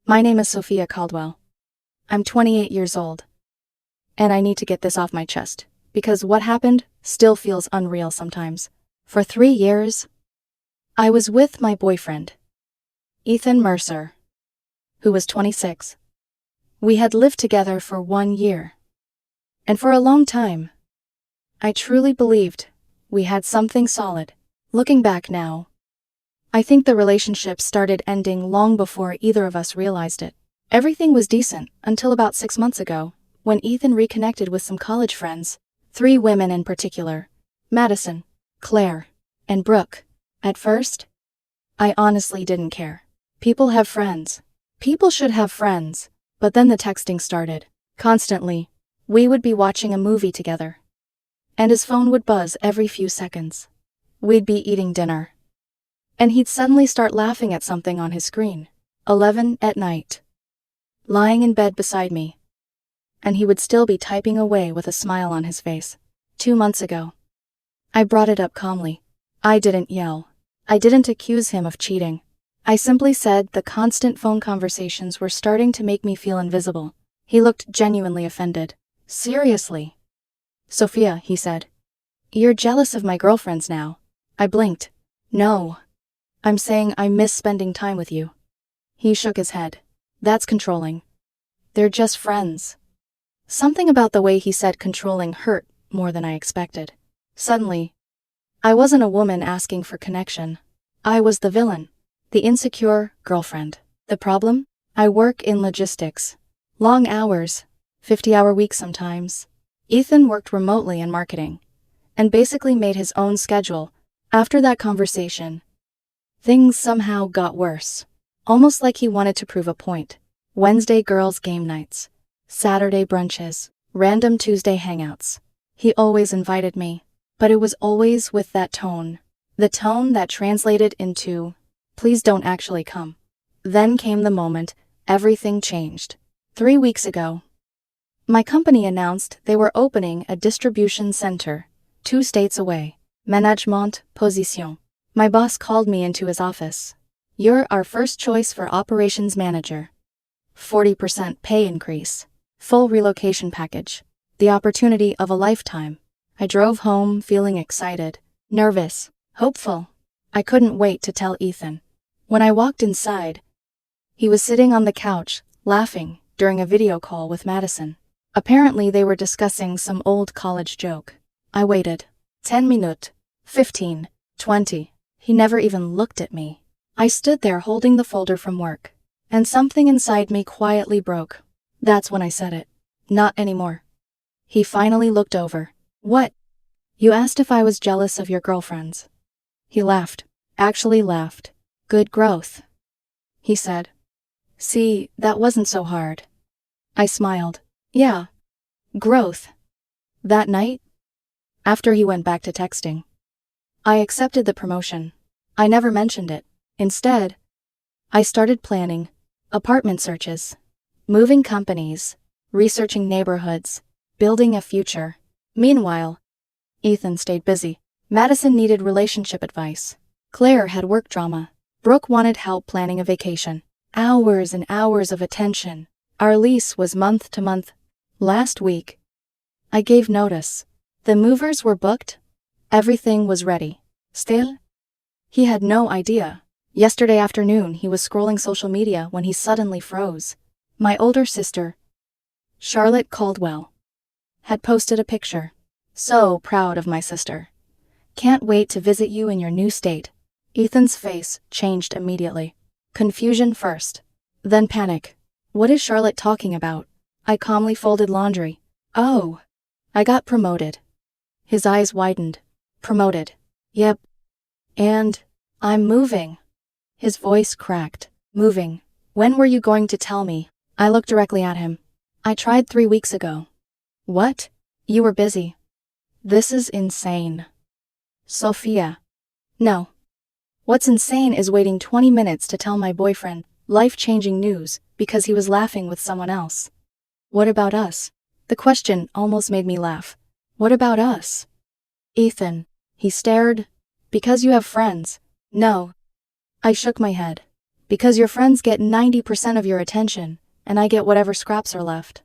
My name is Sophia Caldwell. I'm 28 years old. And I need to get this off my chest, because what happened still feels unreal sometimes. For 3 years, I was with my boyfriend, Ethan Mercer, who was 26. We had lived together for 1 year. And for a long time, I truly believed we had something solid. Looking back now, I think the relationship started ending long before either of us realized it. Everything was decent until about 6 months ago, when Ethan reconnected with some college friends, 3 women in particular: Madison, Claire, and Brooke. At first, I honestly didn't care. People have friends. People should have friends. But then the texting started. Constantly. We would be watching a movie together, and his phone would buzz every few seconds. We'd be eating dinner, and he'd suddenly start laughing at something on his screen. 11 at night. Lying in bed beside me, and he would still be typing away with a smile on his face. 2 months ago, I brought it up calmly. I didn't yell. I didn't accuse him of cheating. I simply said the constant phone conversations were starting to make me feel invisible. He looked genuinely offended. Seriously? Sophia, he said. You're jealous of my girlfriends now. I blinked. No. I'm saying I miss spending time with you. He shook his head. That's controlling. They're just friends. Something about the way he said controlling hurt more than I expected. Suddenly, I wasn't a woman asking for connection. I was the villain. The insecure girlfriend. The problem? I work in logistics. Long hours. 50-hour weeks sometimes. Ethan worked remotely in marketing, and basically made his own schedule. After that conversation, things somehow got worse. Almost like he wanted to prove a point. Wednesday girls' game nights. Saturday brunches. Random Tuesday hangouts. He always invited me, but it was always with that tone. The tone that translated into, please don't actually come. Then came the moment everything changed. 3 weeks ago, my company announced they were opening a distribution center 2 states away. Management position. My boss called me into his office. You're our first choice for operations manager. 40% pay increase. Full relocation package. The opportunity of a lifetime. I drove home feeling excited, nervous, hopeful. I couldn't wait to tell Ethan. When I walked inside, he was sitting on the couch, laughing, during a video call with Madison. Apparently they were discussing some old college joke. I waited. 10 minutes. 15. 20. He never even looked at me. I stood there holding the folder from work, and something inside me quietly broke. That's when I said it. Not anymore. He finally looked over. What? You asked if I was jealous of your girlfriends. He laughed. Actually laughed. Good growth, he said. See, that wasn't so hard. I smiled. Yeah. Growth. That night, after he went back to texting, I accepted the promotion. I never mentioned it. Instead, I started planning apartment searches, moving companies, researching neighborhoods, building a future. Meanwhile, Ethan stayed busy. Madison needed relationship advice. Claire had work drama. Brooke wanted help planning a vacation. Hours and hours of attention. Our lease was month to month. Last week, I gave notice. The movers were booked. Everything was ready. Still, he had no idea. Yesterday afternoon he was scrolling social media when he suddenly froze. My older sister, Charlotte Caldwell, had posted a picture. So proud of my sister. Can't wait to visit you in your new state. Ethan's face changed immediately. Confusion first, then panic. What is Charlotte talking about? I calmly folded laundry. Oh, I got promoted. His eyes widened. Promoted. Yep. And I'm moving. His voice cracked. Moving. When were you going to tell me? I looked directly at him. I tried 3 weeks ago. What? You were busy. This is insane. Sophia. No. What's insane is waiting 20 minutes to tell my boyfriend life-changing news because he was laughing with someone else. What about us? The question almost made me laugh. What about us? Ethan. He stared. Because you have friends. No. I shook my head. Because your friends get 90% of your attention, and I get whatever scraps are left.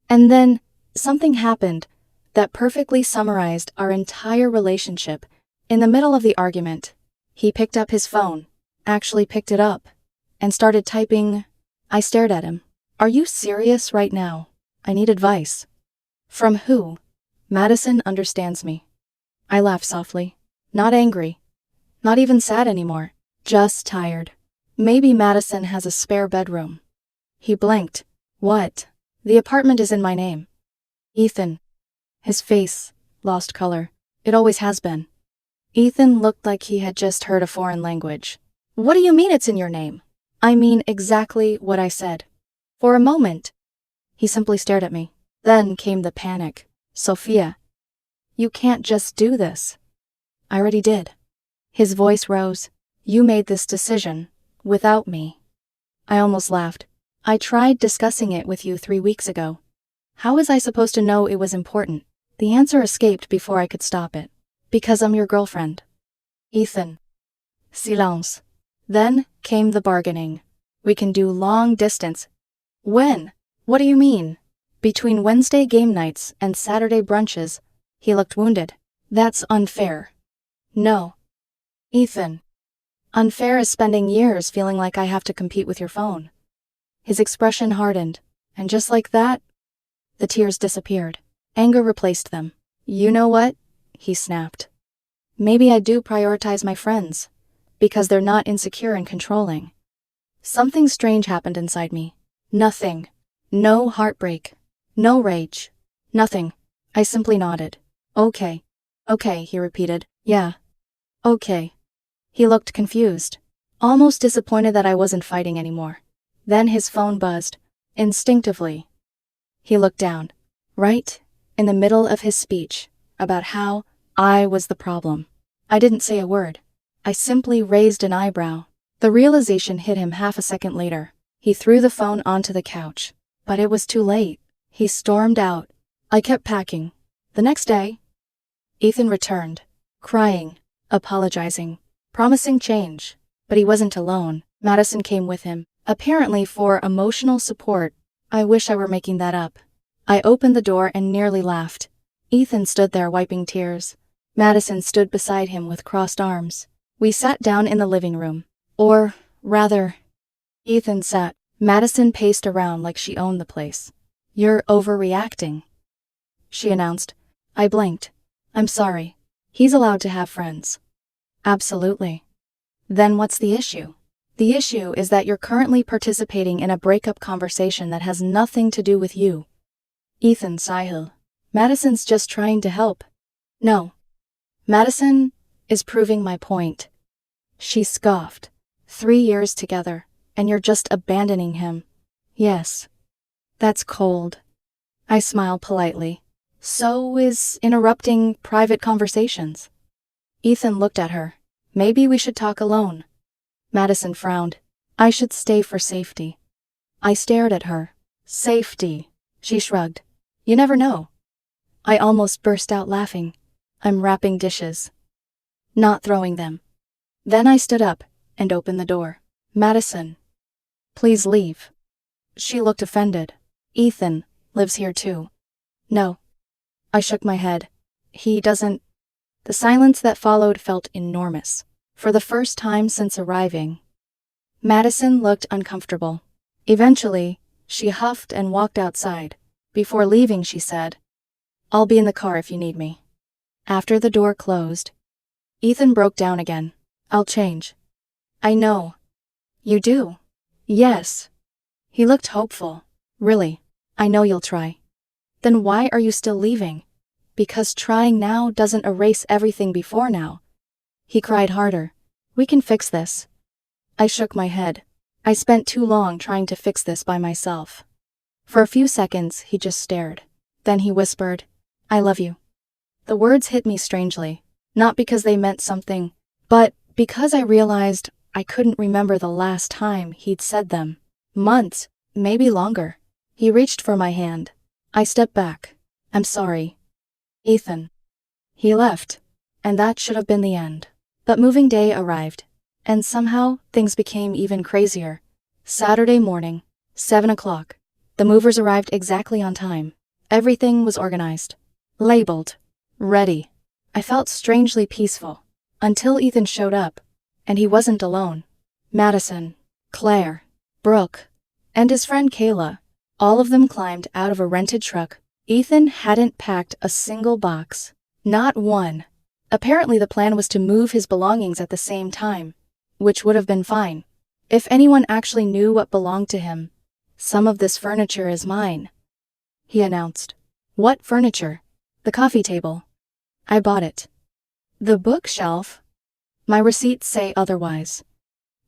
And then, something happened that perfectly summarized our entire relationship. In the middle of the argument, he picked up his phone, actually picked it up, and started typing. I stared at him. Are you serious right now? I need advice. From who? Madison understands me. I laughed softly. Not angry. Not even sad anymore. Just tired. Maybe Madison has a spare bedroom. He blinked. What? The apartment is in my name. Ethan. His face lost color. It always has been. Ethan looked like he had just heard a foreign language. What do you mean it's in your name? I mean exactly what I said. For a moment, he simply stared at me. Then came the panic. Sophia, you can't just do this. I already did. His voice rose. You made this decision without me. I almost laughed. I tried discussing it with you 3 weeks ago. How was I supposed to know it was important? The answer escaped before I could stop it. Because I'm your girlfriend. Ethan. Silence. Then came the bargaining. We can do long distance. When? What do you mean? Between Wednesday game nights and Saturday brunches. He looked wounded. That's unfair. No. Ethan. Unfair is spending years feeling like I have to compete with your phone. His expression hardened, and just like that, the tears disappeared. Anger replaced them. You know what? He snapped. Maybe I do prioritize my friends, because they're not insecure and controlling. Something strange happened inside me. Nothing. No heartbreak. No rage. Nothing. I simply nodded. Okay. Okay, he repeated. Yeah. Okay. He looked confused, almost disappointed that I wasn't fighting anymore. Then his phone buzzed. Instinctively. He looked down, right in the middle of his speech, about how I was the problem. I didn't say a word. I simply raised an eyebrow. The realization hit him half a second later. He threw the phone onto the couch. But it was too late. He stormed out. I kept packing. The next day, Ethan returned, crying, apologizing, promising change. But he wasn't alone. Madison came with him, apparently for emotional support. I wish I were making that up. I opened the door and nearly laughed. Ethan stood there wiping tears. Madison stood beside him with crossed arms. We sat down in the living room. Or, rather, Ethan sat. Madison paced around like she owned the place. You're overreacting, she announced. I blinked. I'm sorry. He's allowed to have friends. Absolutely. Then what's the issue? The issue is that you're currently participating in a breakup conversation that has nothing to do with you. Ethan Sahil. Madison's just trying to help. No. Madison is proving my point. She scoffed. 3 years together, and you're just abandoning him. Yes. That's cold. I smiled politely. So is interrupting private conversations. Ethan looked at her. Maybe we should talk alone. Madison frowned. I should stay for safety. I stared at her. Safety. She shrugged. You never know. I almost burst out laughing. I'm wrapping dishes. Not throwing them. Then I stood up and opened the door. Madison. Please leave. She looked offended. Ethan lives here too. No. I shook my head. He doesn't. The silence that followed felt enormous. For the first time since arriving, Madison looked uncomfortable. Eventually, she huffed and walked outside. Before leaving, she said, I'll be in the car if you need me. After the door closed, Ethan broke down again. I'll change. I know. You do? Yes. He looked hopeful. Really? I know you'll try. Then why are you still leaving? Because trying now doesn't erase everything before now. He cried harder. We can fix this. I shook my head. I spent too long trying to fix this by myself. For a few seconds, he just stared. Then he whispered, I love you. The words hit me strangely, not because they meant something, but because I realized I couldn't remember the last time he'd said them. Months, maybe longer. He reached for my hand. I stepped back. I'm sorry. Ethan. He left, and that should have been the end. But moving day arrived, And somehow, things became even crazier. Saturday morning, 7 o'clock. The movers arrived exactly on time. Everything was organized, labeled, ready. I felt strangely peaceful. Until Ethan showed up. And he wasn't alone. Madison, Claire, Brooke, and his friend Kayla, all of them climbed out of a rented truck. Ethan hadn't packed a single box. Not one. Apparently the plan was to move his belongings at the same time, which would have been fine. If anyone actually knew what belonged to him. Some of this furniture is mine, he announced. What furniture? The coffee table. I bought it. The bookshelf? My receipts say otherwise.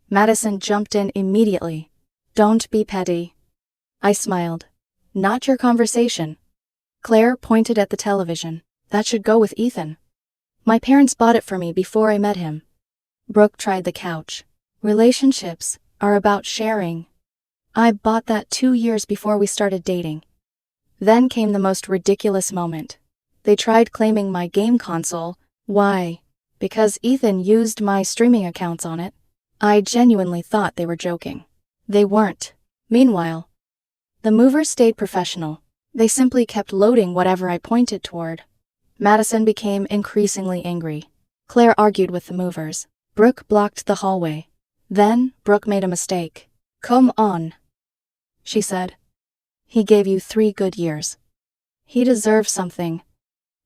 Madison jumped in immediately. Don't be petty. I smiled. Not your conversation. Claire pointed at the television. That should go with Ethan. My parents bought it for me before I met him. Brooke tried the couch. Relationships are about sharing. I bought that 2 years before we started dating. Then came the most ridiculous moment. They tried claiming my game console. Why? Because Ethan used my streaming accounts on it. I genuinely thought they were joking. They weren't. Meanwhile, the movers stayed professional. They simply kept loading whatever I pointed toward. Madison became increasingly angry. Claire argued with the movers. Brooke blocked the hallway. Then, Brooke made a mistake. Come on, she said. He gave you 3 good years. He deserves something.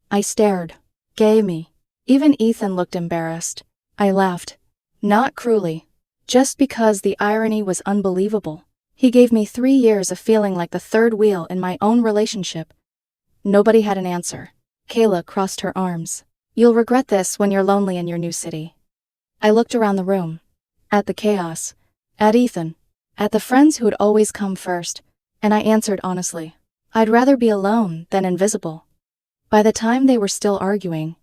I stared. Gave me. Even Ethan looked embarrassed. I laughed. Not cruelly. Just because the irony was unbelievable. He gave me 3 years of feeling like the third wheel in my own relationship. Nobody had an answer. Kayla crossed her arms. You'll regret this when you're lonely in your new city. I looked around the room. At the chaos. At Ethan. At the friends who'd always come first. And I answered honestly. I'd rather be alone than invisible. By the time they were still arguing,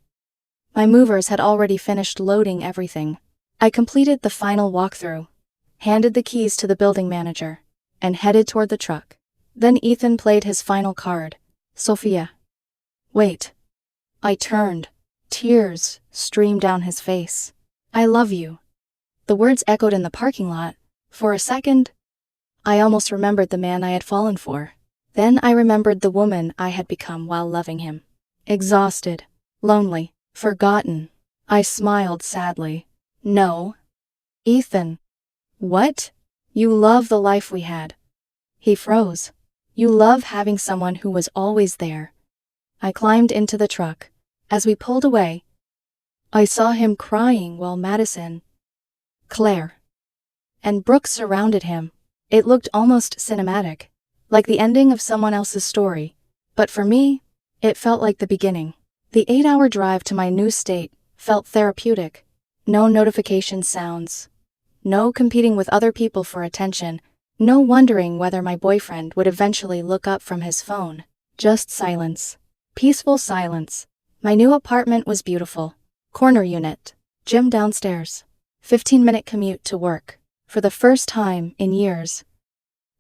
my movers had already finished loading everything. I completed the final walkthrough, handed the keys to the building manager, and headed toward the truck. Then Ethan played his final card. Sophia. Wait. I turned. Tears streamed down his face. I love you. The words echoed in the parking lot. For a second, I almost remembered the man I had fallen for. Then I remembered the woman I had become while loving him. Exhausted, lonely, forgotten. I smiled sadly. No. Ethan. What? You love the life we had. He froze. You love having someone who was always there. I climbed into the truck. As we pulled away, I saw him crying while Madison, Claire, and Brooke surrounded him. It looked almost cinematic, like the ending of someone else's story. But for me, it felt like the beginning. The 8-hour drive to my new state felt therapeutic. No notification sounds. No competing with other people for attention. No wondering whether my boyfriend would eventually look up from his phone. Just silence. Peaceful silence. My new apartment was beautiful. Corner unit. Gym downstairs. 15-minute commute to work. For the first time in years,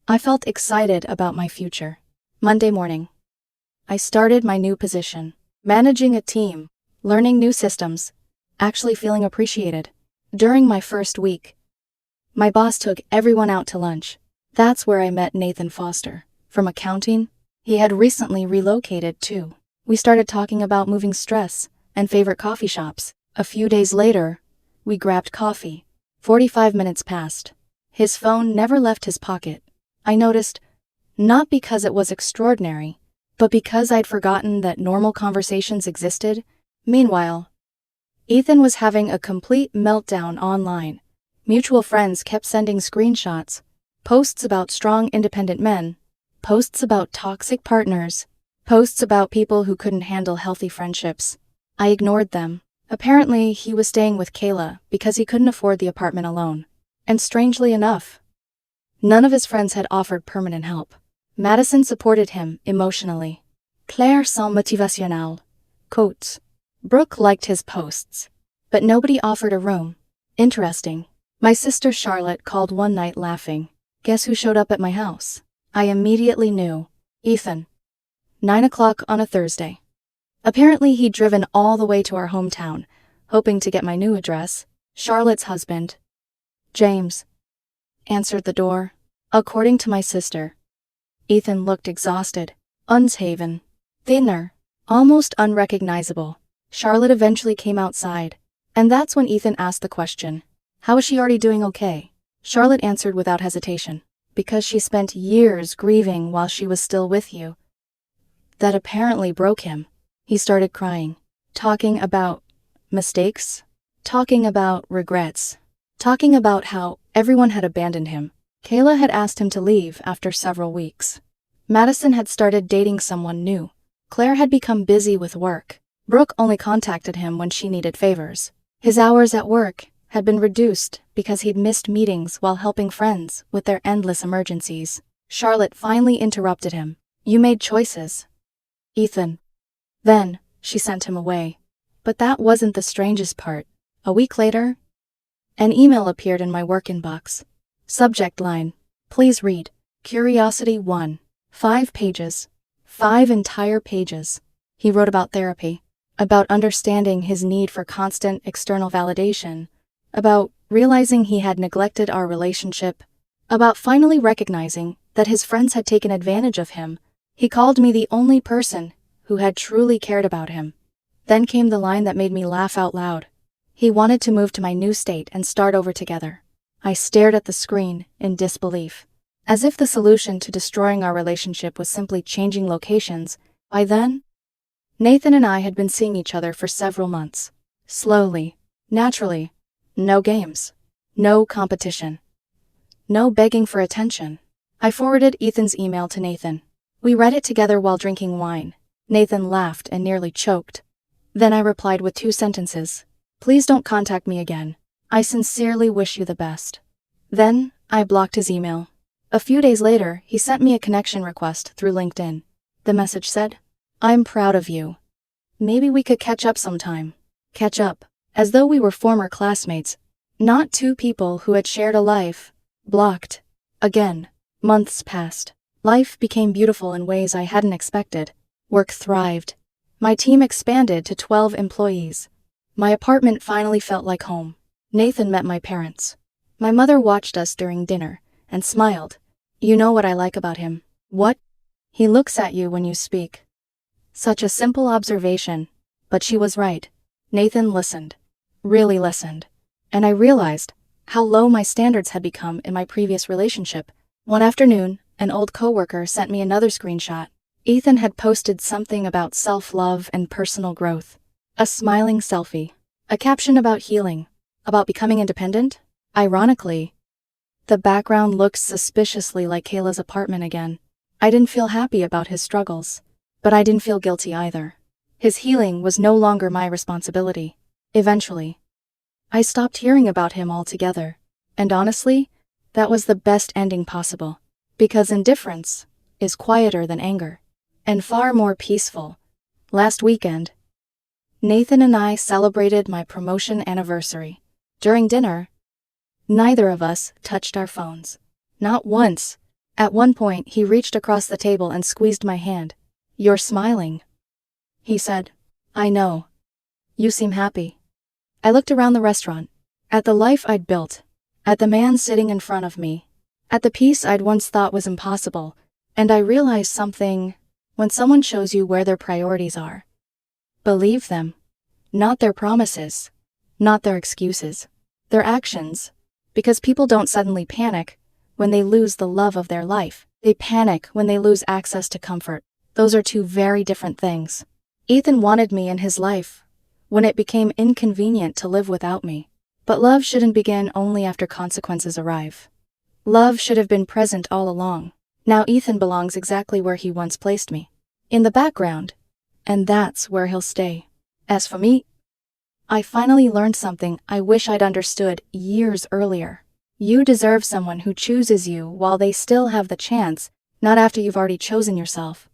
I felt excited about my future. Monday morning. I started my new position. Managing a team. Learning new systems. Actually feeling appreciated. During my first week, my boss took everyone out to lunch. That's where I met Nathan Foster. From accounting, he had recently relocated too. We started talking about moving stress and favorite coffee shops. A few days later, we grabbed coffee. 45 minutes passed. His phone never left his pocket. I noticed, not because it was extraordinary, but because I'd forgotten that normal conversations existed. Meanwhile, Ethan was having a complete meltdown online. Mutual friends kept sending screenshots, posts about strong independent men, posts about toxic partners, posts about people who couldn't handle healthy friendships. I ignored them. Apparently, he was staying with Kayla because he couldn't afford the apartment alone. And strangely enough, none of his friends had offered permanent help. Madison supported him emotionally. Claire sans motivationnel. Quotes. Brooke liked his posts, but nobody offered a room. Interesting. My sister Charlotte called one night laughing. Guess who showed up at my house? I immediately knew. Ethan. 9 o'clock on a Thursday. Apparently he'd driven all the way to our hometown, hoping to get my new address. Charlotte's husband, James answered the door. According to my sister. Ethan looked exhausted. Unshaven. Thinner. Almost unrecognizable. Charlotte eventually came outside. And that's when Ethan asked the question. How is she already doing okay? Charlotte answered without hesitation. Because she spent years grieving while she was still with you. That apparently broke him. He started crying. Talking about mistakes. Talking about regrets. Talking about how everyone had abandoned him. Kayla had asked him to leave after several weeks. Madison had started dating someone new. Claire had become busy with work. Brooke only contacted him when she needed favors. His hours at work had been reduced because he'd missed meetings while helping friends with their endless emergencies. Charlotte finally interrupted him. You made choices, Ethan. Then, she sent him away. But that wasn't the strangest part. A week later, an email appeared in my work inbox. Subject line. Please read. Curiosity 1. 5 pages. 5 entire pages. He wrote about therapy. About understanding his need for constant external validation. About realizing he had neglected our relationship. About finally recognizing that his friends had taken advantage of him. He called me the only person who had truly cared about him. Then came the line that made me laugh out loud. He wanted to move to my new state and start over together. I stared at the screen in disbelief. As if the solution to destroying our relationship was simply changing locations. By then, Nathan and I had been seeing each other for several months. Slowly. Naturally. No games. No competition. No begging for attention. I forwarded Ethan's email to Nathan. We read it together while drinking wine. Nathan laughed and nearly choked. Then I replied with 2 sentences. Please don't contact me again. I sincerely wish you the best. Then, I blocked his email. A few days later, he sent me a connection request through LinkedIn. The message said, I'm proud of you. Maybe we could catch up sometime. Catch up. As though we were former classmates. Not 2 people who had shared a life. Blocked. Again. Months passed. Life became beautiful in ways I hadn't expected. Work thrived. My team expanded to 12 employees. My apartment finally felt like home. Nathan met my parents. My mother watched us during dinner and smiled. You know what I like about him? What? He looks at you when you speak. Such a simple observation, but she was right. Nathan listened. Really listened. And I realized how low my standards had become in my previous relationship. One afternoon, an old coworker sent me another screenshot. Ethan had posted something about self-love and personal growth. A smiling selfie. A caption about healing. About becoming independent? Ironically, the background looked suspiciously like Kayla's apartment again. I didn't feel happy about his struggles. But I didn't feel guilty either. His healing was no longer my responsibility. Eventually, I stopped hearing about him altogether. And honestly, that was the best ending possible. Because indifference is quieter than anger. And far more peaceful. Last weekend, Nathan and I celebrated my promotion anniversary. During dinner, neither of us touched our phones. Not once. At one point, he reached across the table and squeezed my hand. You're smiling, he said. I know. You seem happy. I looked around the restaurant. At the life I'd built. At the man sitting in front of me. At the peace I'd once thought was impossible. And I realized something. When someone shows you where their priorities are, believe them. Not their promises. Not their excuses. Their actions. Because people don't suddenly panic when they lose the love of their life. They panic when they lose access to comfort. Those are 2 very different things. Ethan wanted me in his life when it became inconvenient to live without me. But love shouldn't begin only after consequences arrive. Love should have been present all along. Now Ethan belongs exactly where he once placed me. In the background. And that's where he'll stay. As for me, I finally learned something I wish I'd understood years earlier. You deserve someone who chooses you while they still have the chance, not after you've already chosen yourself.